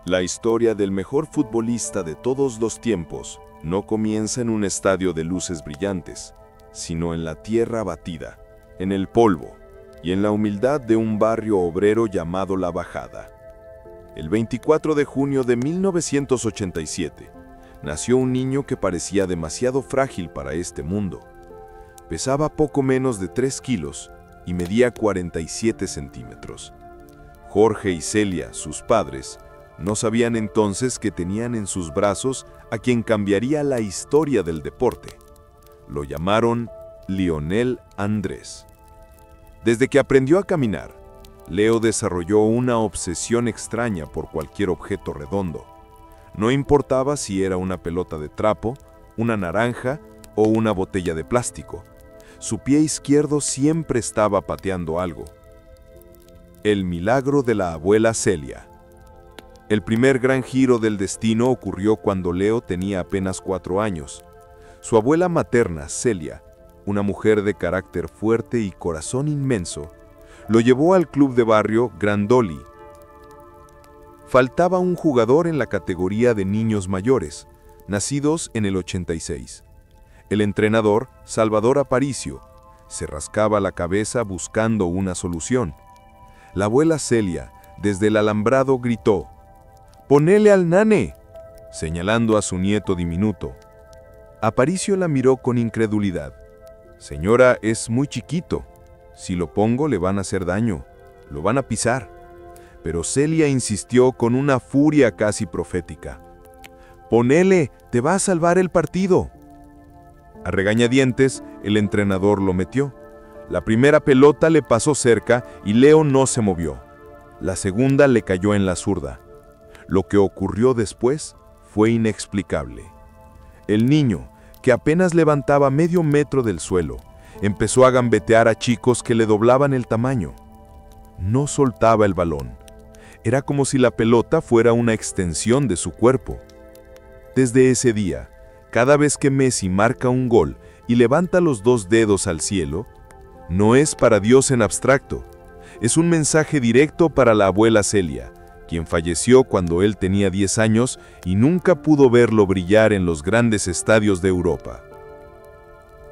La historia del mejor futbolista de todos los tiempos no comienza en un estadio de luces brillantes, sino en la tierra batida, en el polvo y en la humildad de un barrio obrero llamado La Bajada. El 24 de junio de 1987, nació un niño que parecía demasiado frágil para este mundo. Pesaba poco menos de 3 kilos y medía 47 centímetros. Jorge y Celia, sus padres, no sabían entonces que tenían en sus brazos a quien cambiaría la historia del deporte. Lo llamaron Lionel Andrés. Desde que aprendió a caminar, Leo desarrolló una obsesión extraña por cualquier objeto redondo. No importaba si era una pelota de trapo, una naranja o una botella de plástico. Su pie izquierdo siempre estaba pateando algo. El milagro de la abuela Celia. El primer gran giro del destino ocurrió cuando Leo tenía apenas 4 años. Su abuela materna, Celia, una mujer de carácter fuerte y corazón inmenso, lo llevó al club de barrio Grandoli. Faltaba un jugador en la categoría de niños mayores, nacidos en el 86. El entrenador, Salvador Aparicio, se rascaba la cabeza buscando una solución. La abuela Celia, desde el alambrado, gritó: «¡Ponele al nane!», señalando a su nieto diminuto. Aparicio la miró con incredulidad. «Señora, es muy chiquito. Si lo pongo le van a hacer daño, lo van a pisar». Pero Celia insistió con una furia casi profética. «¡Ponele! ¡Te va a salvar el partido!». A regañadientes, el entrenador lo metió. La primera pelota le pasó cerca y Leo no se movió. La segunda le cayó en la zurda. Lo que ocurrió después fue inexplicable. El niño, que apenas levantaba medio metro del suelo, empezó a gambetear a chicos que le doblaban el tamaño. No soltaba el balón. Era como si la pelota fuera una extensión de su cuerpo. Desde ese día, cada vez que Messi marca un gol y levanta los 2 dedos al cielo, no es para Dios en abstracto, es un mensaje directo para la abuela Celia, quien falleció cuando él tenía 10 años y nunca pudo verlo brillar en los grandes estadios de Europa.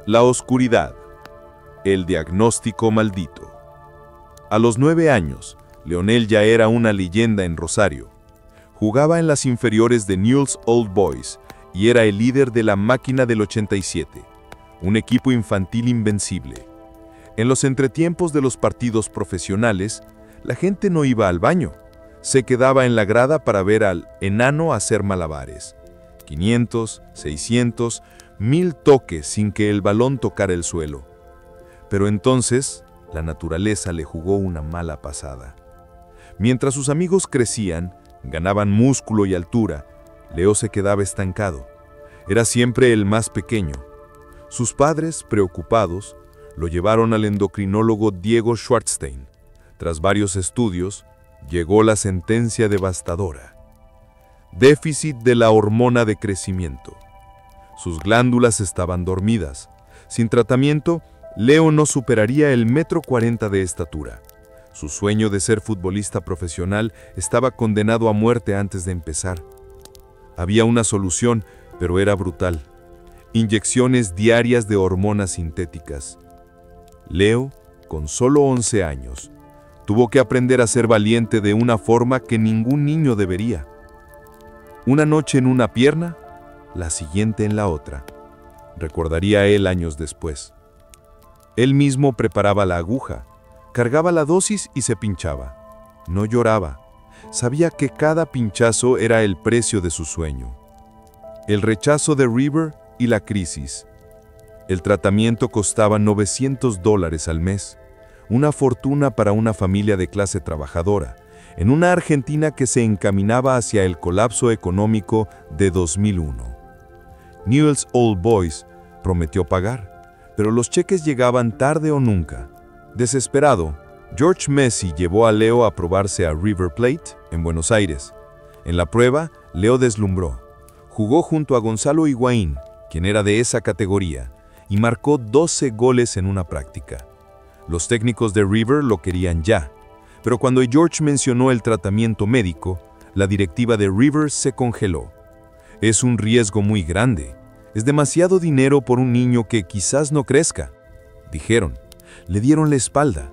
La oscuridad. El diagnóstico maldito. A los 9 años, Lionel ya era una leyenda en Rosario. Jugaba en las inferiores de Newell's Old Boys y era el líder de la Máquina del 87, un equipo infantil invencible. En los entretiempos de los partidos profesionales, la gente no iba al baño. Se quedaba en la grada para ver al enano hacer malabares. 500, 600, 1000 toques sin que el balón tocara el suelo. Pero entonces, la naturaleza le jugó una mala pasada. Mientras sus amigos crecían, ganaban músculo y altura, Leo se quedaba estancado. Era siempre el más pequeño. Sus padres, preocupados, lo llevaron al endocrinólogo Diego Schwartzstein. Tras varios estudios, llegó la sentencia devastadora: déficit de la hormona de crecimiento. Sus glándulas estaban dormidas. Sin tratamiento, Leo no superaría el 1,40 m de estatura. Su sueño de ser futbolista profesional estaba condenado a muerte antes de empezar. Había una solución, pero era brutal: inyecciones diarias de hormonas sintéticas. Leo, con solo 11 años, tuvo que aprender a ser valiente de una forma que ningún niño debería. Una noche en una pierna, la siguiente en la otra, recordaría él años después. Él mismo preparaba la aguja, cargaba la dosis y se pinchaba. No lloraba. Sabía que cada pinchazo era el precio de su sueño. El rechazo de River y la crisis. El tratamiento costaba $900 al mes. Una fortuna para una familia de clase trabajadora, en una Argentina que se encaminaba hacia el colapso económico de 2001. Newell's Old Boys prometió pagar, pero los cheques llegaban tarde o nunca. Desesperado, George Messi llevó a Leo a probarse a River Plate, en Buenos Aires. En la prueba, Leo deslumbró. Jugó junto a Gonzalo Higuaín, quien era de esa categoría, y marcó 12 goles en una práctica. Los técnicos de River lo querían ya, pero cuando George mencionó el tratamiento médico, La directiva de Rivers se congeló. Es un riesgo muy grande. Es demasiado dinero por un niño que quizás no crezca, dijeron. Le dieron la espalda.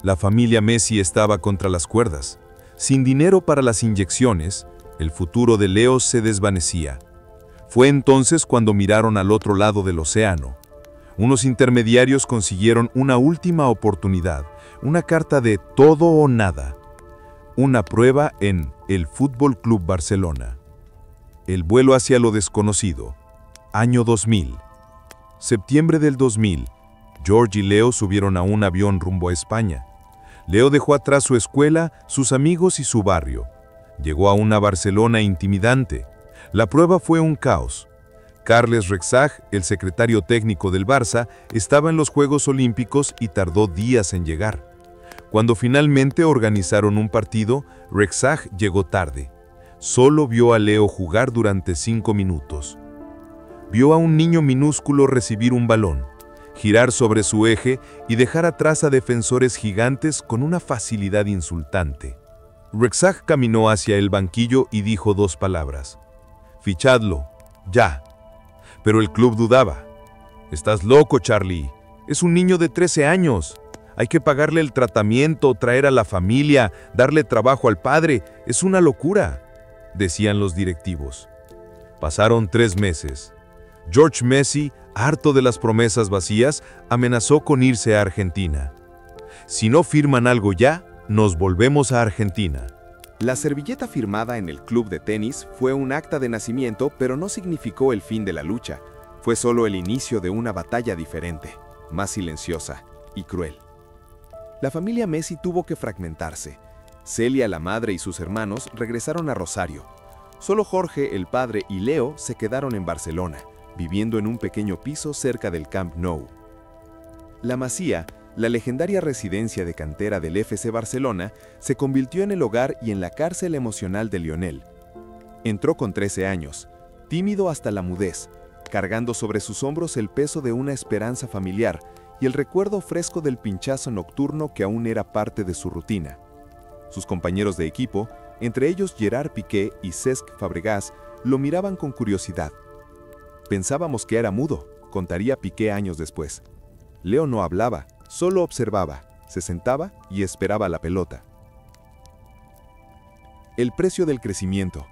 La familia Messi estaba contra las cuerdas. Sin dinero para las inyecciones, el futuro de Leo se desvanecía. Fue entonces cuando miraron al otro lado del océano. Unos intermediarios consiguieron una última oportunidad, una carta de todo o nada. Una prueba en el Fútbol Club Barcelona. El vuelo hacia lo desconocido. Año 2000. Septiembre del 2000. George y Leo subieron a un avión rumbo a España. Leo dejó atrás su escuela, sus amigos y su barrio. Llegó a una Barcelona intimidante. La prueba fue un caos. Carles Rexach, el secretario técnico del Barça, estaba en los Juegos Olímpicos y tardó días en llegar. Cuando finalmente organizaron un partido, Rexach llegó tarde. Solo vio a Leo jugar durante 5 minutos. Vio a un niño minúsculo recibir un balón, girar sobre su eje y dejar atrás a defensores gigantes con una facilidad insultante. Rexach caminó hacia el banquillo y dijo 2 palabras. «Fichadlo, ya». Pero el club dudaba. «Estás loco, Charlie. Es un niño de 13 años. Hay que pagarle el tratamiento, traer a la familia, darle trabajo al padre. Es una locura», decían los directivos. Pasaron 3 meses. George Messi, harto de las promesas vacías, amenazó con irse a Argentina. «Si no firman algo ya, nos volvemos a Argentina». La servilleta firmada en el club de tenis fue un acta de nacimiento, pero no significó el fin de la lucha. Fue solo el inicio de una batalla diferente, más silenciosa y cruel. La familia Messi tuvo que fragmentarse. Celia, la madre, y sus hermanos regresaron a Rosario. Solo Jorge, el padre, y Leo se quedaron en Barcelona, viviendo en un pequeño piso cerca del Camp Nou. La Masía, la legendaria residencia de cantera del FC Barcelona, se convirtió en el hogar y en la cárcel emocional de Lionel. Entró con 13 años, tímido hasta la mudez, cargando sobre sus hombros el peso de una esperanza familiar y el recuerdo fresco del pinchazo nocturno que aún era parte de su rutina. Sus compañeros de equipo, entre ellos Gerard Piqué y Cesc Fabregas, lo miraban con curiosidad. «Pensábamos que era mudo», contaría Piqué años después. Leo no hablaba, solo observaba, se sentaba y esperaba la pelota. El precio del crecimiento.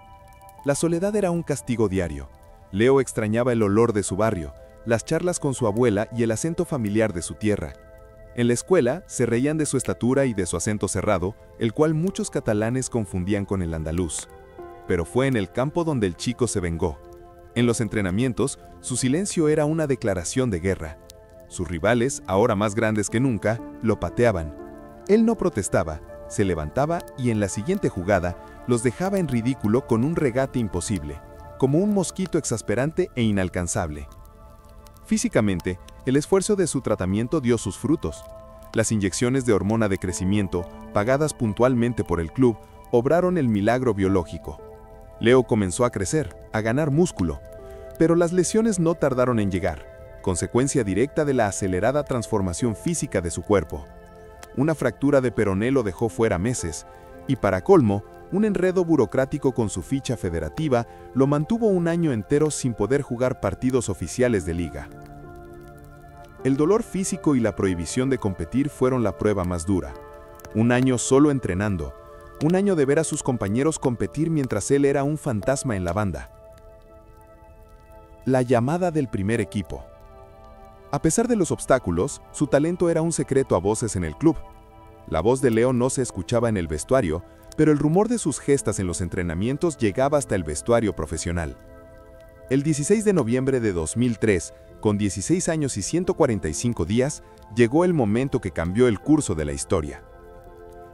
La soledad era un castigo diario. Leo extrañaba el olor de su barrio, las charlas con su abuela y el acento familiar de su tierra. En la escuela se reían de su estatura y de su acento cerrado, el cual muchos catalanes confundían con el andaluz. Pero fue en el campo donde el chico se vengó. En los entrenamientos, su silencio era una declaración de guerra. Sus rivales, ahora más grandes que nunca, lo pateaban. Él no protestaba, se levantaba y en la siguiente jugada los dejaba en ridículo con un regate imposible, como un mosquito exasperante e inalcanzable. Físicamente, el esfuerzo de su tratamiento dio sus frutos. Las inyecciones de hormona de crecimiento, pagadas puntualmente por el club, obraron el milagro biológico. Leo comenzó a crecer, a ganar músculo, pero las lesiones no tardaron en llegar, consecuencia directa de la acelerada transformación física de su cuerpo. Una fractura de peroné lo dejó fuera meses, y para colmo, un enredo burocrático con su ficha federativa lo mantuvo un año entero sin poder jugar partidos oficiales de liga. El dolor físico y la prohibición de competir fueron la prueba más dura. Un año solo entrenando, un año de ver a sus compañeros competir mientras él era un fantasma en la banda. La llamada del primer equipo. A pesar de los obstáculos, su talento era un secreto a voces en el club. La voz de Leo no se escuchaba en el vestuario, pero el rumor de sus gestas en los entrenamientos llegaba hasta el vestuario profesional. El 16 de noviembre de 2003, con 16 años y 145 días, llegó el momento que cambió el curso de la historia.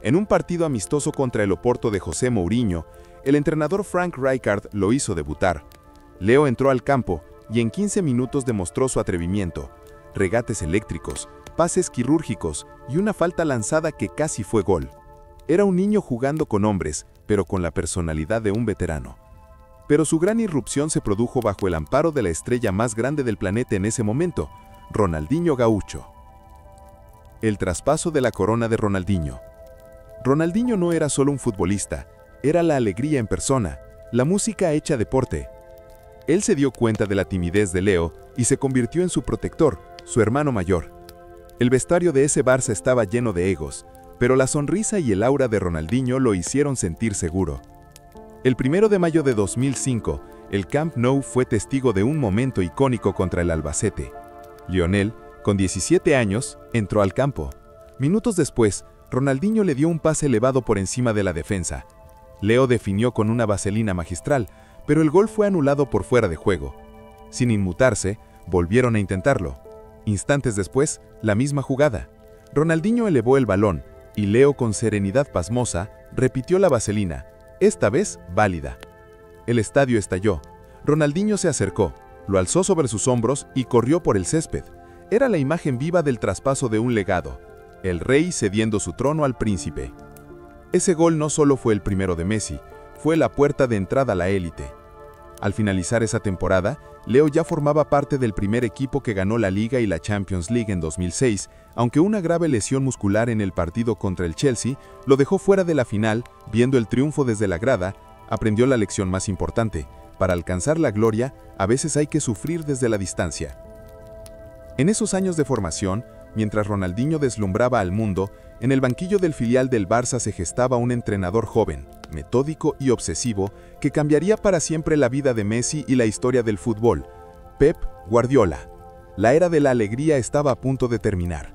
En un partido amistoso contra el Oporto de José Mourinho, el entrenador Frank Rijkaard lo hizo debutar. Leo entró al campo y en 15 minutos demostró su atrevimiento, regates eléctricos, pases quirúrgicos y una falta lanzada que casi fue gol. Era un niño jugando con hombres, pero con la personalidad de un veterano. Pero su gran irrupción se produjo bajo el amparo de la estrella más grande del planeta en ese momento, Ronaldinho Gaúcho. El traspaso de la corona de Ronaldinho. Ronaldinho no era solo un futbolista, Era la alegría en persona, la música hecha deporte. Él se dio cuenta de la timidez de Leo y se convirtió en su protector, su hermano mayor. El vestuario de ese Barça estaba lleno de egos, pero la sonrisa y el aura de Ronaldinho lo hicieron sentir seguro. El 1 de mayo de 2005, el Camp Nou fue testigo de un momento icónico contra el Albacete. Lionel, con 17 años, entró al campo. Minutos después, Ronaldinho le dio un pase elevado por encima de la defensa. Leo definió con una vaselina magistral, pero el gol fue anulado por fuera de juego. Sin inmutarse, volvieron a intentarlo. Instantes después, la misma jugada. Ronaldinho elevó el balón, y Leo, con serenidad pasmosa, repitió la vaselina, esta vez válida. El estadio estalló. Ronaldinho se acercó, lo alzó sobre sus hombros y corrió por el césped. Era la imagen viva del traspaso de un legado, el rey cediendo su trono al príncipe. Ese gol no solo fue el primero de Messi, fue la puerta de entrada a la élite. Al finalizar esa temporada, Leo ya formaba parte del primer equipo que ganó la Liga y la Champions League en 2006, aunque una grave lesión muscular en el partido contra el Chelsea lo dejó fuera de la final. Viendo el triunfo desde la grada, aprendió la lección más importante: para alcanzar la gloria, a veces hay que sufrir desde la distancia. En esos años de formación, mientras Ronaldinho deslumbraba al mundo, en el banquillo del filial del Barça se gestaba un entrenador joven, metódico y obsesivo, que cambiaría para siempre la vida de Messi y la historia del fútbol: Pep Guardiola. La era de la alegría estaba a punto de terminar.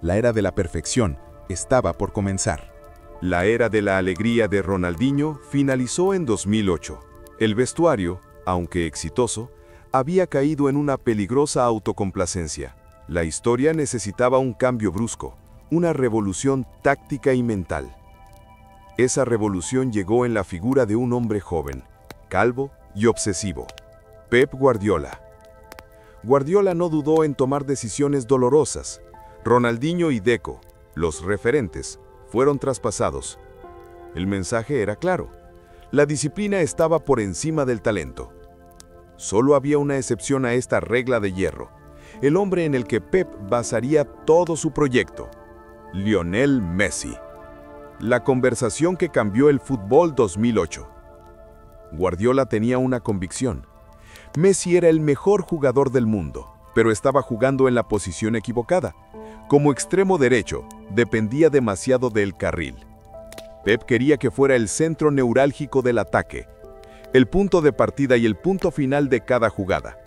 La era de la perfección estaba por comenzar. La era de la alegría de Ronaldinho finalizó en 2008. El vestuario, aunque exitoso, había caído en una peligrosa autocomplacencia. La historia necesitaba un cambio brusco, una revolución táctica y mental. Esa revolución llegó en la figura de un hombre joven, calvo y obsesivo: Pep Guardiola. Guardiola no dudó en tomar decisiones dolorosas. Ronaldinho y Deco, los referentes, fueron traspasados. El mensaje era claro: la disciplina estaba por encima del talento. Solo había una excepción a esta regla de hierro: el hombre en el que Pep basaría todo su proyecto: Lionel Messi. La conversación que cambió el fútbol 2008. Guardiola tenía una convicción: Messi era el mejor jugador del mundo, pero estaba jugando en la posición equivocada. Como extremo derecho, dependía demasiado del carril. Pep quería que fuera el centro neurálgico del ataque, el punto de partida y el punto final de cada jugada.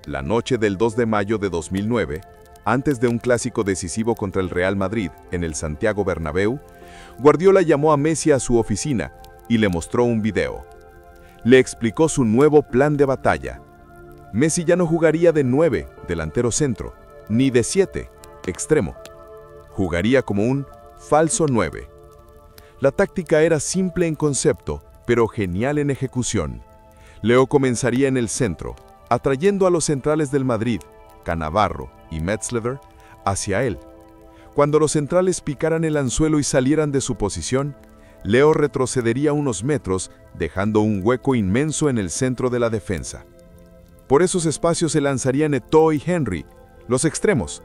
La noche del 2 de mayo de 2009, antes de un clásico decisivo contra el Real Madrid en el Santiago Bernabéu, Guardiola llamó a Messi a su oficina y le mostró un video. Le explicó su nuevo plan de batalla. Messi ya no jugaría de 9, delantero centro, ni de 7, extremo. Jugaría como un falso 9. La táctica era simple en concepto, pero genial en ejecución. Leo comenzaría en el centro, atrayendo a los centrales del Madrid, Cannavaro y Metzler, hacia él. Cuando los centrales picaran el anzuelo y salieran de su posición, Leo retrocedería unos metros, dejando un hueco inmenso en el centro de la defensa. Por esos espacios se lanzarían Eto'o y Henry, los extremos.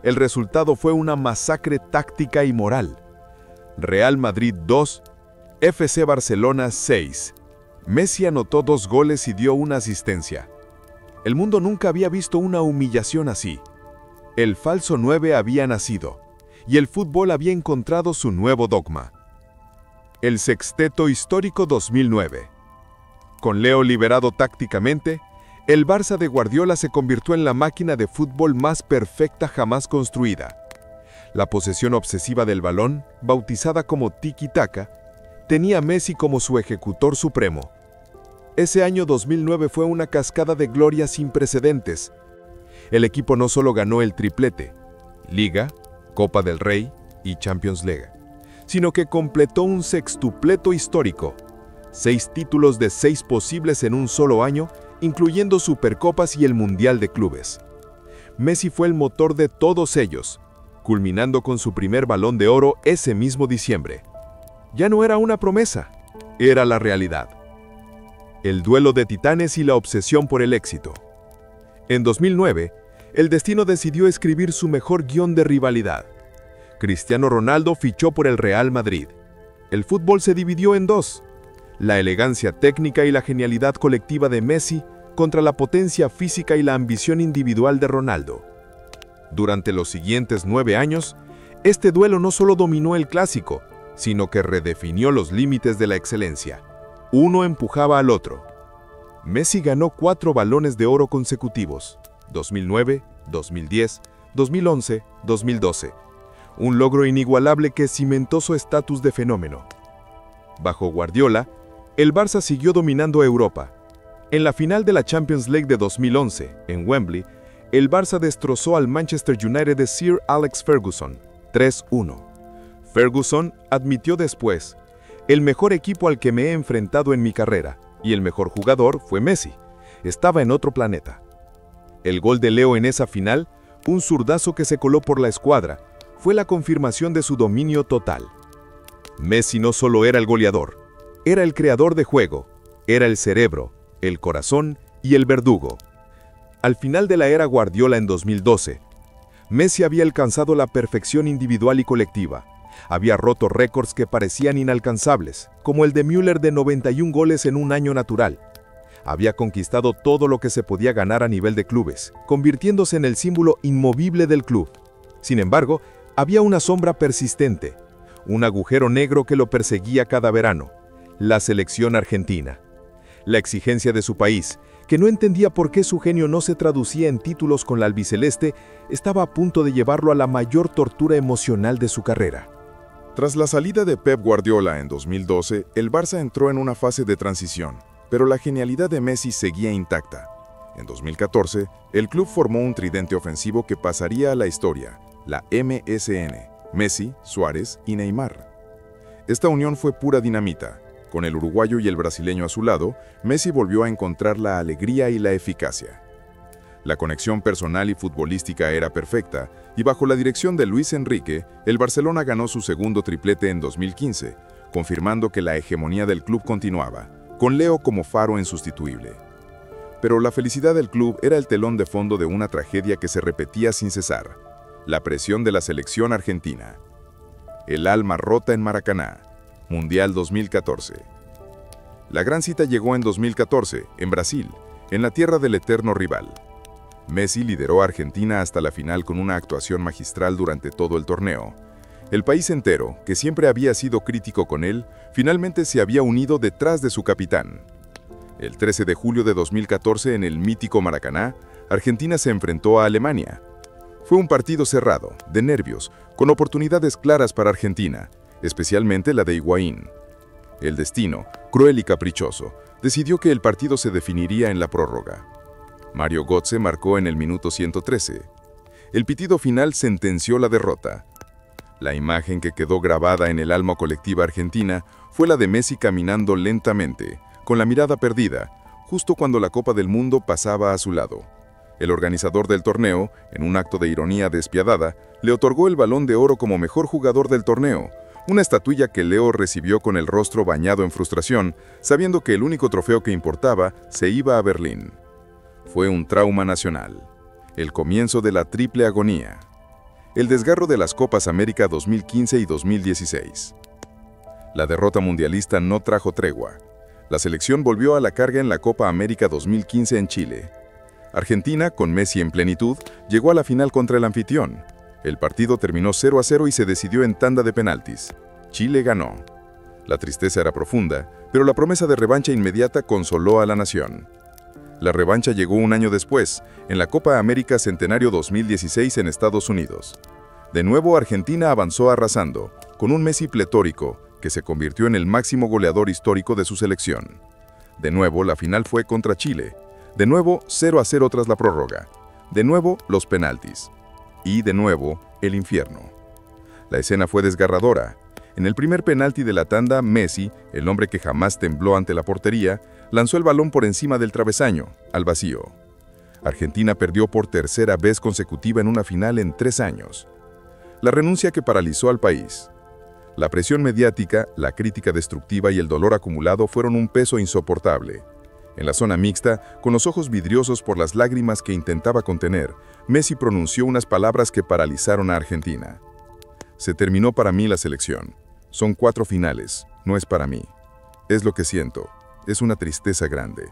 El resultado fue una masacre táctica y moral. Real Madrid 2, FC Barcelona 6. Messi anotó 2 goles y dio una asistencia. El mundo nunca había visto una humillación así. El falso 9 había nacido, y el fútbol había encontrado su nuevo dogma. El sexteto histórico 2009. Con Leo liberado tácticamente, el Barça de Guardiola se convirtió en la máquina de fútbol más perfecta jamás construida. La posesión obsesiva del balón, bautizada como tiki-taka, tenía a Messi como su ejecutor supremo. Ese año 2009 fue una cascada de gloria sin precedentes. El equipo no solo ganó el triplete, Liga, Copa del Rey y Champions League, sino que completó un sextupleto histórico: 6 títulos de 6 posibles en un solo año, incluyendo Supercopas y el Mundial de Clubes. Messi fue el motor de todos ellos, culminando con su primer Balón de Oro ese mismo diciembre. Ya no era una promesa, era la realidad. El duelo de titanes y la obsesión por el éxito. En 2009, el destino decidió escribir su mejor guión de rivalidad. Cristiano Ronaldo fichó por el Real Madrid. El fútbol se dividió en dos: La elegancia técnica y la genialidad colectiva de Messi contra la potencia física y la ambición individual de Ronaldo. Durante los siguientes 9 años, este duelo no solo dominó el clásico, sino que redefinió los límites de la excelencia. Uno empujaba al otro. Messi ganó 4 balones de oro consecutivos, 2009, 2010, 2011, 2012. Un logro inigualable que cimentó su estatus de fenómeno. Bajo Guardiola, el Barça siguió dominando Europa. En la final de la Champions League de 2011, en Wembley, el Barça destrozó al Manchester United de Sir Alex Ferguson, 3-1. Ferguson admitió después: el mejor equipo al que me he enfrentado en mi carrera, y el mejor jugador fue Messi. Estaba en otro planeta. El gol de Leo en esa final, un zurdazo que se coló por la escuadra, fue la confirmación de su dominio total. Messi no solo era el goleador, era el creador de juego, era el cerebro, el corazón y el verdugo. Al final de la era Guardiola en 2012, Messi había alcanzado la perfección individual y colectiva. Había roto récords que parecían inalcanzables, como el de Müller de 91 goles en un año natural. Había conquistado todo lo que se podía ganar a nivel de clubes, convirtiéndose en el símbolo inmovible del club. Sin embargo, había una sombra persistente, un agujero negro que lo perseguía cada verano: la selección argentina. La exigencia de su país, que no entendía por qué su genio no se traducía en títulos con la albiceleste, estaba a punto de llevarlo a la mayor tortura emocional de su carrera. Tras la salida de Pep Guardiola en 2012, el Barça entró en una fase de transición, pero la genialidad de Messi seguía intacta. En 2014, el club formó un tridente ofensivo que pasaría a la historia, la MSN: Messi, Suárez y Neymar. Esta unión fue pura dinamita. Con el uruguayo y el brasileño a su lado, Messi volvió a encontrar la alegría y la eficacia. La conexión personal y futbolística era perfecta, y bajo la dirección de Luis Enrique, el Barcelona ganó su segundo triplete en 2015, confirmando que la hegemonía del club continuaba, con Leo como faro insustituible. Pero la felicidad del club era el telón de fondo de una tragedia que se repetía sin cesar: la presión de la selección argentina. El alma rota en Maracaná. Mundial 2014. La gran cita llegó en 2014, en Brasil, en la tierra del eterno rival. Messi lideró a Argentina hasta la final con una actuación magistral durante todo el torneo. El país entero, que siempre había sido crítico con él, finalmente se había unido detrás de su capitán. El 13 de julio de 2014, en el mítico Maracaná, Argentina se enfrentó a Alemania. Fue un partido cerrado, de nervios, con oportunidades claras para Argentina, especialmente la de Higuaín. El destino, cruel y caprichoso, decidió que el partido se definiría en la prórroga. Mario Götze marcó en el minuto 113. El pitido final sentenció la derrota. La imagen que quedó grabada en el alma colectiva argentina fue la de Messi caminando lentamente, con la mirada perdida, justo cuando la Copa del Mundo pasaba a su lado. El organizador del torneo, en un acto de ironía despiadada, le otorgó el Balón de Oro como mejor jugador del torneo, una estatuilla que Leo recibió con el rostro bañado en frustración, sabiendo que el único trofeo que importaba se iba a Berlín. Fue un trauma nacional, el comienzo de la triple agonía, el desgarro de las Copas América 2015 y 2016. La derrota mundialista no trajo tregua. La selección volvió a la carga en la Copa América 2015 en Chile. Argentina, con Messi en plenitud, llegó a la final contra el anfitrión. El partido terminó 0-0 y se decidió en tanda de penaltis. Chile ganó. La tristeza era profunda, pero la promesa de revancha inmediata consoló a la nación. La revancha llegó un año después, en la Copa América Centenario 2016 en Estados Unidos. De nuevo, Argentina avanzó arrasando, con un Messi pletórico, que se convirtió en el máximo goleador histórico de su selección. De nuevo, la final fue contra Chile. De nuevo, 0-0 tras la prórroga. De nuevo, los penaltis. Y de nuevo, el infierno. La escena fue desgarradora. En el primer penalti de la tanda, Messi, el hombre que jamás tembló ante la portería, lanzó el balón por encima del travesaño, al vacío. Argentina perdió por tercera vez consecutiva en una final en 3 años. La renuncia que paralizó al país. La presión mediática, la crítica destructiva y el dolor acumulado fueron un peso insoportable. En la zona mixta, con los ojos vidriosos por las lágrimas que intentaba contener, Messi pronunció unas palabras que paralizaron a Argentina. Se terminó para mí la selección. Son 4 finales, no es para mí. Es lo que siento. Es una tristeza grande.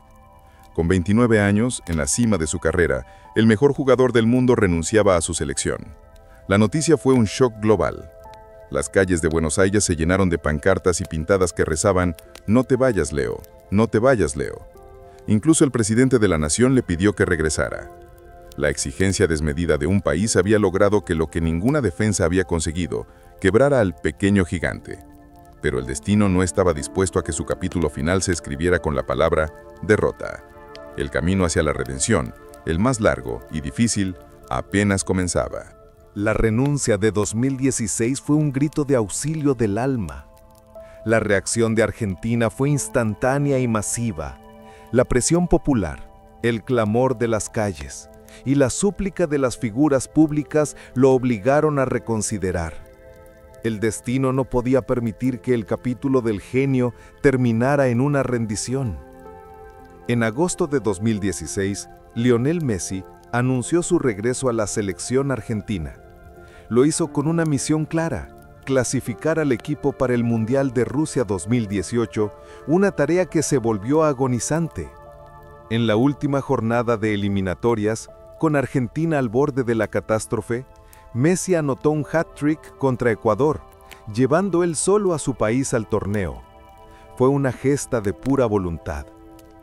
Con 29 años, en la cima de su carrera, el mejor jugador del mundo renunciaba a su selección. La noticia fue un shock global. Las calles de Buenos Aires se llenaron de pancartas y pintadas que rezaban: «No te vayas, Leo, no te vayas, Leo». Incluso el presidente de la nación le pidió que regresara. La exigencia desmedida de un país había logrado que lo que ninguna defensa había conseguido, quebrara al pequeño gigante. Pero el destino no estaba dispuesto a que su capítulo final se escribiera con la palabra derrota. El camino hacia la redención, el más largo y difícil, apenas comenzaba. La renuncia de 2016 fue un grito de auxilio del alma. La reacción de Argentina fue instantánea y masiva. La presión popular, el clamor de las calles y la súplica de las figuras públicas lo obligaron a reconsiderar. El destino no podía permitir que el capítulo del genio terminara en una rendición. En agosto de 2016, Lionel Messi anunció su regreso a la selección argentina. Lo hizo con una misión clara: clasificar al equipo para el Mundial de Rusia 2018, una tarea que se volvió agonizante. En la última jornada de eliminatorias, con Argentina al borde de la catástrofe, Messi anotó un hat-trick contra Ecuador, llevando él solo a su país al torneo. Fue una gesta de pura voluntad,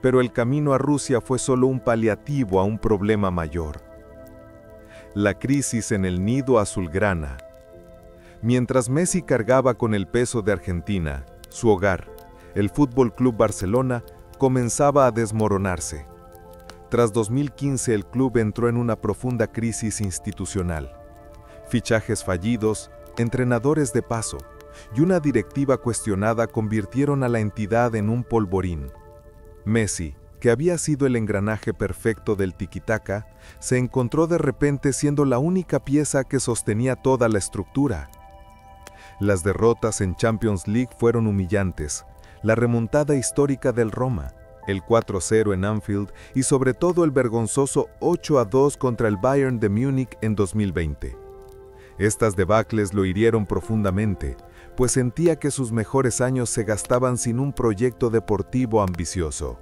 pero el camino a Rusia fue solo un paliativo a un problema mayor: la crisis en el nido azulgrana. Mientras Messi cargaba con el peso de Argentina, su hogar, el Fútbol Club Barcelona, comenzaba a desmoronarse. Tras 2015, el club entró en una profunda crisis institucional. Fichajes fallidos, entrenadores de paso y una directiva cuestionada convirtieron a la entidad en un polvorín. Messi, que había sido el engranaje perfecto del tiki-taka, se encontró de repente siendo la única pieza que sostenía toda la estructura. Las derrotas en Champions League fueron humillantes, la remontada histórica del Roma, el 4-0 en Anfield y sobre todo el vergonzoso 8-2 contra el Bayern de Múnich en 2020. Estas debacles lo hirieron profundamente, pues sentía que sus mejores años se gastaban sin un proyecto deportivo ambicioso.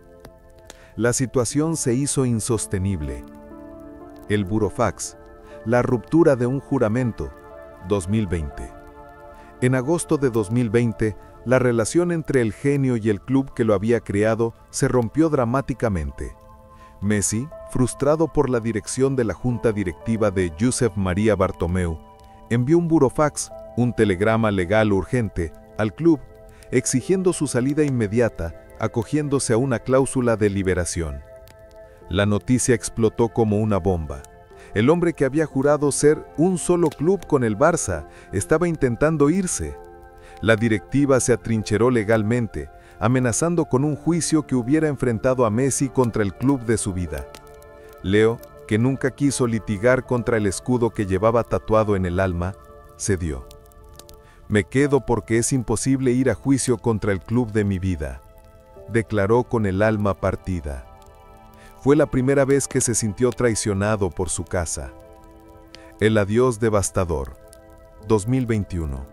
La situación se hizo insostenible. El burofax, la ruptura de un juramento, 2020. En agosto de 2020, la relación entre el genio y el club que lo había creado se rompió dramáticamente. Messi, frustrado por la dirección de la junta directiva de Josep María Bartomeu, envió un burofax, un telegrama legal urgente, al club, exigiendo su salida inmediata, acogiéndose a una cláusula de liberación. La noticia explotó como una bomba. El hombre que había jurado ser un solo club con el Barça estaba intentando irse. La directiva se atrincheró legalmente, amenazando con un juicio que hubiera enfrentado a Messi contra el club de su vida. Leo, que nunca quiso litigar contra el escudo que llevaba tatuado en el alma, cedió. «Me quedo porque es imposible ir a juicio contra el club de mi vida», declaró con el alma partida. Fue la primera vez que se sintió traicionado por su casa. El adiós devastador, 2021.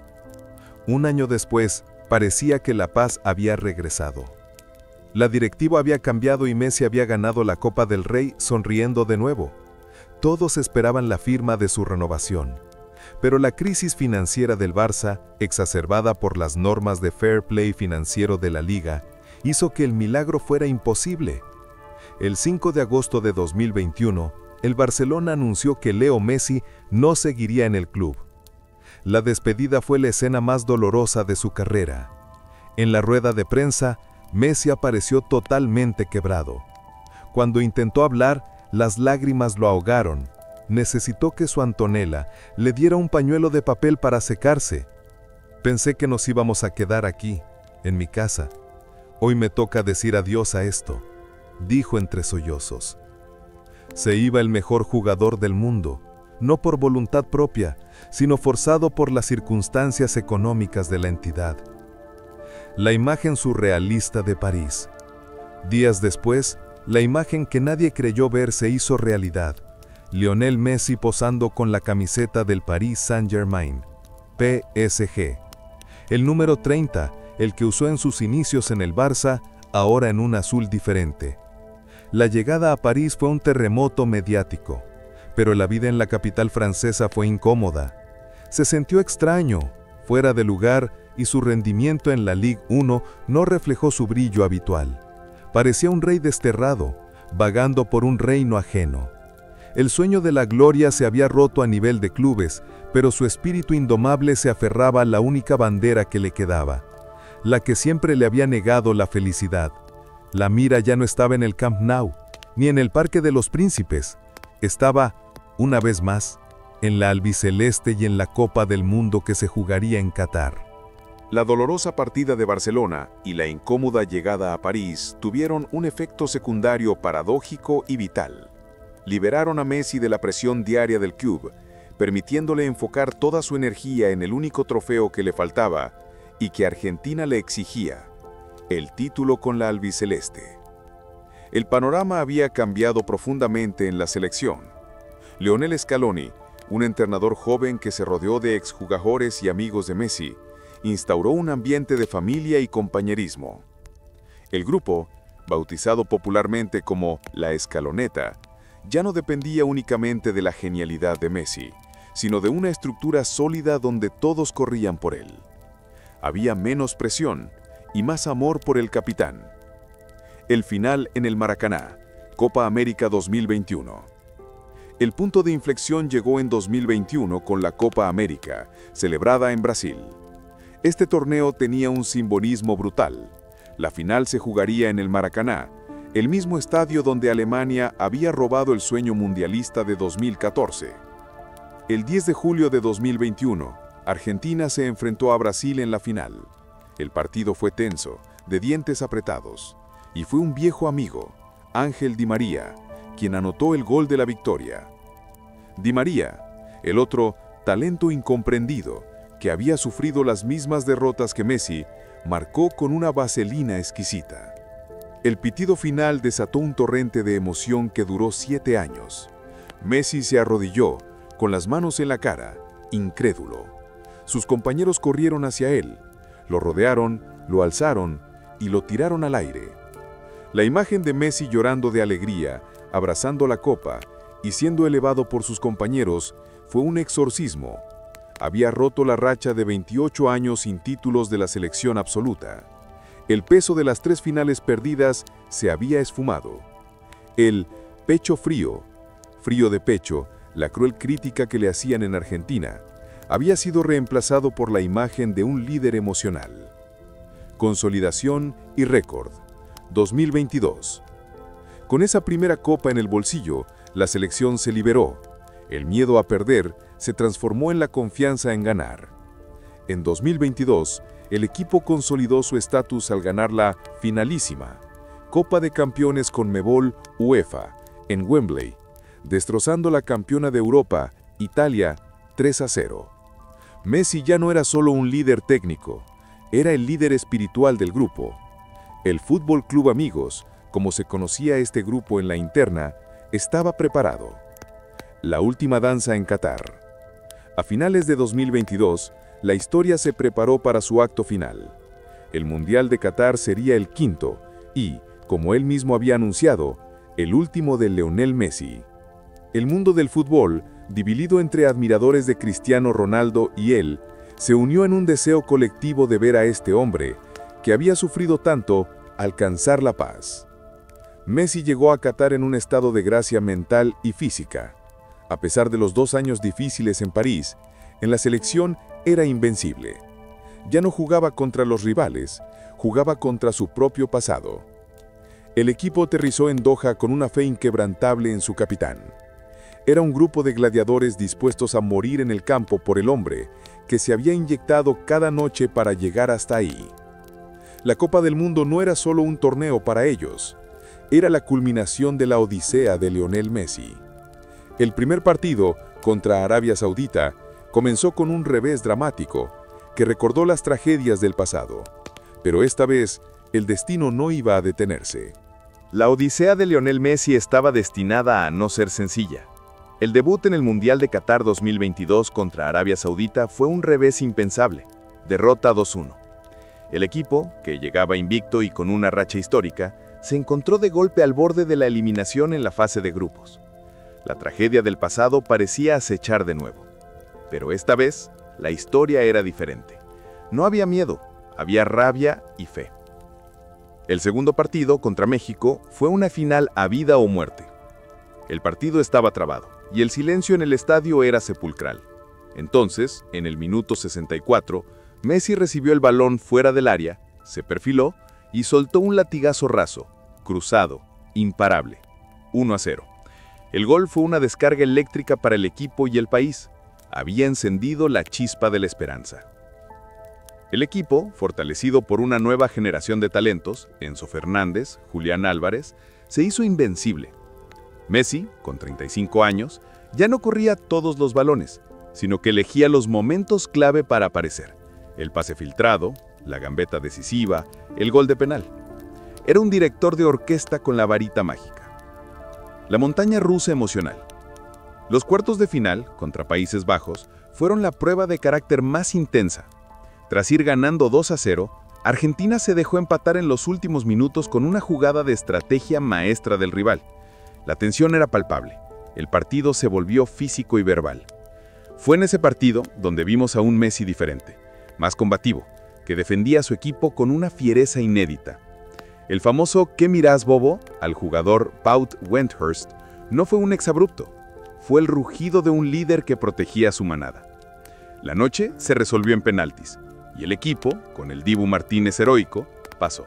Un año después, parecía que la paz había regresado. La directiva había cambiado y Messi había ganado la Copa del Rey sonriendo de nuevo. Todos esperaban la firma de su renovación. Pero la crisis financiera del Barça, exacerbada por las normas de fair play financiero de la Liga, hizo que el milagro fuera imposible. El 5 de agosto de 2021, el Barcelona anunció que Leo Messi no seguiría en el club. La despedida fue la escena más dolorosa de su carrera. En la rueda de prensa, Messi apareció totalmente quebrado. Cuando intentó hablar, las lágrimas lo ahogaron. Necesitó que su Antonella le diera un pañuelo de papel para secarse. «Pensé que nos íbamos a quedar aquí, en mi casa. Hoy me toca decir adiós a esto», dijo entre sollozos. Se iba el mejor jugador del mundo, no por voluntad propia, sino forzado por las circunstancias económicas de la entidad. La imagen surrealista de París. Días después, la imagen que nadie creyó ver se hizo realidad. Lionel Messi posando con la camiseta del Paris Saint-Germain, PSG. El número 30, el que usó en sus inicios en el Barça, ahora en un azul diferente. La llegada a París fue un terremoto mediático, pero la vida en la capital francesa fue incómoda. Se sintió extraño, fuera de lugar, y su rendimiento en la Ligue 1 no reflejó su brillo habitual. Parecía un rey desterrado, vagando por un reino ajeno. El sueño de la gloria se había roto a nivel de clubes, pero su espíritu indomable se aferraba a la única bandera que le quedaba, la que siempre le había negado la felicidad. La mira ya no estaba en el Camp Nou, ni en el Parque de los Príncipes. Estaba, una vez más, en la albiceleste y en la Copa del Mundo que se jugaría en Qatar. La dolorosa partida de Barcelona y la incómoda llegada a París tuvieron un efecto secundario paradójico y vital. Liberaron a Messi de la presión diaria del club, permitiéndole enfocar toda su energía en el único trofeo que le faltaba y que Argentina le exigía, el título con la albiceleste. El panorama había cambiado profundamente en la selección. Lionel Scaloni, un entrenador joven que se rodeó de exjugadores y amigos de Messi, instauró un ambiente de familia y compañerismo. El grupo, bautizado popularmente como la Escaloneta, ya no dependía únicamente de la genialidad de Messi, sino de una estructura sólida donde todos corrían por él. Había menos presión y más amor por el capitán. El final en el Maracaná, Copa América 2021. El punto de inflexión llegó en 2021 con la Copa América, celebrada en Brasil. Este torneo tenía un simbolismo brutal. La final se jugaría en el Maracaná, el mismo estadio donde Alemania había robado el sueño mundialista de 2014. El 10 de julio de 2021, Argentina se enfrentó a Brasil en la final. El partido fue tenso, de dientes apretados, y fue un viejo amigo, Ángel Di María, quien anotó el gol de la victoria. Di María, el otro talento incomprendido, que había sufrido las mismas derrotas que Messi, marcó con una vaselina exquisita. El pitido final desató un torrente de emoción que duró 7 años. Messi se arrodilló, con las manos en la cara, incrédulo. Sus compañeros corrieron hacia él, lo rodearon, lo alzaron y lo tiraron al aire. La imagen de Messi llorando de alegría, abrazando la copa y siendo elevado por sus compañeros, fue un exorcismo. Había roto la racha de 28 años sin títulos de la selección absoluta. El peso de las 3 finales perdidas se había esfumado. El pecho frío, frío de pecho, la cruel crítica que le hacían en Argentina, había sido reemplazado por la imagen de un líder emocional. Consolidación y récord. 2022. Con esa primera copa en el bolsillo, la selección se liberó. El miedo a perder se transformó en la confianza en ganar. En 2022, el equipo consolidó su estatus al ganar la finalísima Copa de Campeones Conmebol UEFA en Wembley, destrozando la campeona de Europa, Italia, 3-0. Messi ya no era solo un líder técnico, era el líder espiritual del grupo. El Fútbol Club Amigos, como se conocía este grupo en la interna, estaba preparado. La última danza en Qatar. A finales de 2022, la historia se preparó para su acto final. El Mundial de Qatar sería el quinto y, como él mismo había anunciado, el último de Lionel Messi. El mundo del fútbol, dividido entre admiradores de Cristiano Ronaldo y él, se unió en un deseo colectivo de ver a este hombre, que había sufrido tanto, alcanzar la paz. Messi llegó a Qatar en un estado de gracia mental y física. A pesar de los 2 años difíciles en París, en la selección era invencible. Ya no jugaba contra los rivales, jugaba contra su propio pasado. El equipo aterrizó en Doha con una fe inquebrantable en su capitán. Era un grupo de gladiadores dispuestos a morir en el campo por el hombre que se había inyectado cada noche para llegar hasta ahí. La Copa del Mundo no era solo un torneo para ellos, era la culminación de la odisea de Lionel Messi. El primer partido, contra Arabia Saudita, comenzó con un revés dramático que recordó las tragedias del pasado. Pero esta vez, el destino no iba a detenerse. La odisea de Lionel Messi estaba destinada a no ser sencilla. El debut en el Mundial de Qatar 2022 contra Arabia Saudita fue un revés impensable. Derrota 2-1. El equipo, que llegaba invicto y con una racha histórica, se encontró de golpe al borde de la eliminación en la fase de grupos. La tragedia del pasado parecía acechar de nuevo. Pero esta vez, la historia era diferente. No había miedo, había rabia y fe. El segundo partido contra México fue una final a vida o muerte. El partido estaba trabado y el silencio en el estadio era sepulcral. Entonces, en el minuto 64, Messi recibió el balón fuera del área, se perfiló y soltó un latigazo raso, cruzado, imparable. 1-0. El gol fue una descarga eléctrica para el equipo y el país. Había encendido la chispa de la esperanza. El equipo, fortalecido por una nueva generación de talentos, Enzo Fernández, Julián Álvarez, se hizo invencible. Messi, con 35 años, ya no corría todos los balones, sino que elegía los momentos clave para aparecer. El pase filtrado, la gambeta decisiva, el gol de penal. Era un director de orquesta con la varita mágica. La montaña rusa emocional. Los cuartos de final, contra Países Bajos, fueron la prueba de carácter más intensa. Tras ir ganando 2-0, Argentina se dejó empatar en los últimos minutos con una jugada de estrategia maestra del rival. La tensión era palpable. El partido se volvió físico y verbal. Fue en ese partido donde vimos a un Messi diferente, más combativo, que defendía a su equipo con una fiereza inédita. El famoso «¿Qué mirás, bobo?» al jugador Wout Weghorst no fue un exabrupto, fue el rugido de un líder que protegía a su manada. La noche se resolvió en penaltis, y el equipo, con el Dibu Martínez heroico, pasó.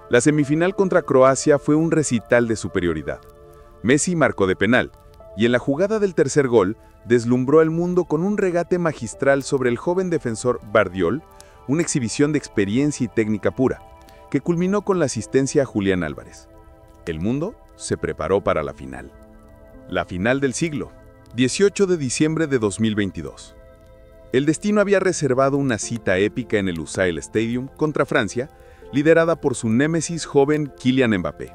La semifinal contra Croacia fue un recital de superioridad. Messi marcó de penal, y en la jugada del tercer gol, deslumbró al mundo con un regate magistral sobre el joven defensor Bardiol, una exhibición de experiencia y técnica pura, que culminó con la asistencia a Julián Álvarez. El mundo se preparó para la final. La final del siglo, 18 de diciembre de 2022. El destino había reservado una cita épica en el Lusail Stadium contra Francia, liderada por su némesis joven Kylian Mbappé.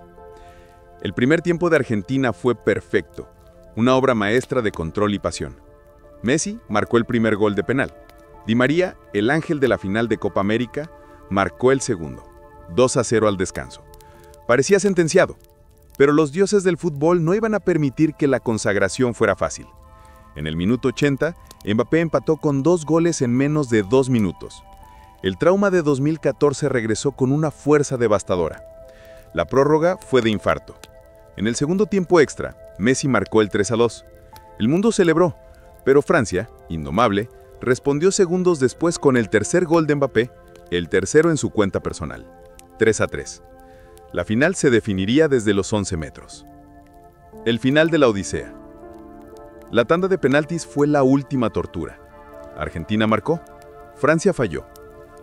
El primer tiempo de Argentina fue perfecto, una obra maestra de control y pasión. Messi marcó el primer gol de penal. Di María, el ángel de la final de Copa América, marcó el segundo, 2-0 al descanso. Parecía sentenciado, pero los dioses del fútbol no iban a permitir que la consagración fuera fácil. En el minuto 80, Mbappé empató con 2 goles en menos de 2 minutos. El trauma de 2014 regresó con una fuerza devastadora. La prórroga fue de infarto. En el segundo tiempo extra, Messi marcó el 3-2. El mundo celebró, pero Francia, indomable, respondió segundos después con el tercer gol de Mbappé, el tercero en su cuenta personal, 3-3. La final se definiría desde los 11 metros. El final de la odisea. La tanda de penaltis fue la última tortura. Argentina marcó, Francia falló.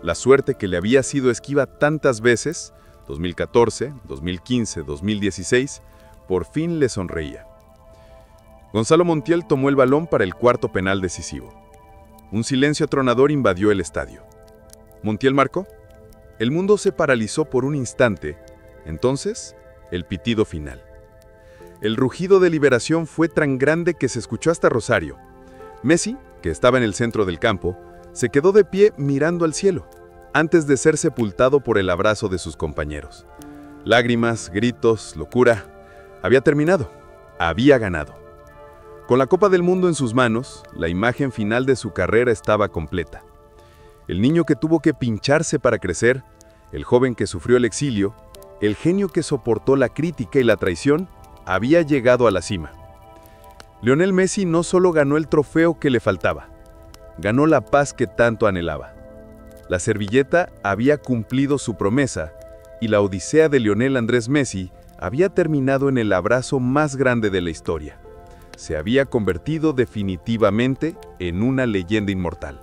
La suerte que le había sido esquiva tantas veces, 2014, 2015, 2016, por fin le sonreía. Gonzalo Montiel tomó el balón para el cuarto penal decisivo. Un silencio atronador invadió el estadio. ¿Montiel marcó? El mundo se paralizó por un instante. Entonces, el pitido final. El rugido de liberación fue tan grande que se escuchó hasta Rosario. Messi, que estaba en el centro del campo, se quedó de pie mirando al cielo, antes de ser sepultado por el abrazo de sus compañeros. Lágrimas, gritos, locura. Había terminado. Había ganado. Con la Copa del Mundo en sus manos, la imagen final de su carrera estaba completa. El niño que tuvo que pincharse para crecer, el joven que sufrió el exilio, el genio que soportó la crítica y la traición, había llegado a la cima. Lionel Messi no solo ganó el trofeo que le faltaba, ganó la paz que tanto anhelaba. La servilleta había cumplido su promesa y la odisea de Lionel Andrés Messi había terminado en el abrazo más grande de la historia. Se había convertido definitivamente en una leyenda inmortal.